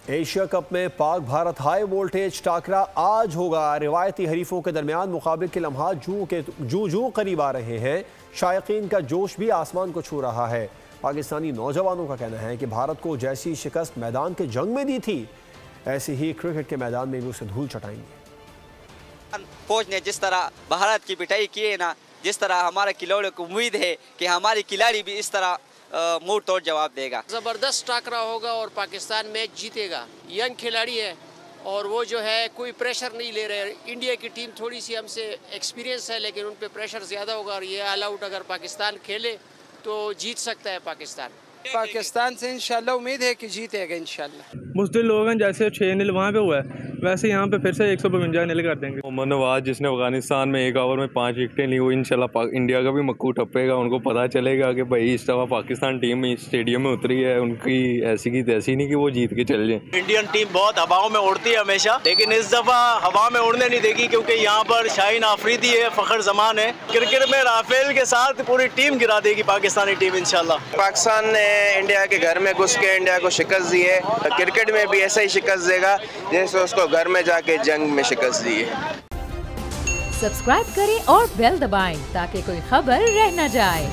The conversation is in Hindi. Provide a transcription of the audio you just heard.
एशिया कप में पाक भारत हाई वोल्टेज टाकरा आज होगा। रिवायती हरीफों के दरमियान मुकाबले के लम्हात जूं करीब आ रहे हैं। शायकीन का जोश भी आसमान को छू रहा है। पाकिस्तानी नौजवानों का कहना है कि भारत को जैसी शिकस्त मैदान के जंग में दी थी, ऐसे ही क्रिकेट के मैदान में भी उसे धूल चटाएंगे। कोच ने जिस तरह भारत की पिटाई की है ना, जिस तरह हमारे खिलाड़ियों को उम्मीद है कि हमारे खिलाड़ी भी इस तरह मुंह तोड़ जवाब देगा। ज़बरदस्त टाकरा होगा और पाकिस्तान मैच जीतेगा। यंग खिलाड़ी है और वो जो है कोई प्रेशर नहीं ले रहे। इंडिया की टीम थोड़ी सी हमसे एक्सपीरियंस है, लेकिन उन पे प्रेशर ज़्यादा होगा और ये ऑल आउट अगर पाकिस्तान खेले तो जीत सकता है पाकिस्तान से इंशाल्लाह उम्मीद है कि जीतेगा इंशाल्लाह। मुस्लिम लोग हैं, जैसे 6-0 वहाँ पे हुआ है वैसे यहाँ पे फिर से 152 कर देंगे। मोहम्मद नवाज जिसने अफगानिस्तान में 1 ओवर में 5 विकेटें ली, वो इंशाल्लाह इंडिया का भी मक्कू टपेगा। उनको पता चलेगा कि भाई इस दफ़ा पाकिस्तान टीम इस स्टेडियम में उतरी है, उनकी ऐसी की तैसी नहीं कि वो जीत के चल जाए। इंडियन टीम बहुत हवाओं में उड़ती है हमेशा, लेकिन इस दफ़ा हवा में उड़ने नहीं देगी, क्योंकि यहाँ पर शाहीन आफरीदी है, फ़खर जमान है। क्रिकेट में राफेल के साथ पूरी टीम गिरा देगी पाकिस्तानी टीम इंशाल्लाह। पाकिस्तान ने इंडिया के घर में घुस के इंडिया को शिकस्त दी है, क्रिकेट में भी ऐसा ही शिकस्त देगा जैसे उसको घर में जाके जंग में शिकस्त दी है। सब्सक्राइब करें और बेल दबाएं ताकि कोई खबर रह न जाए।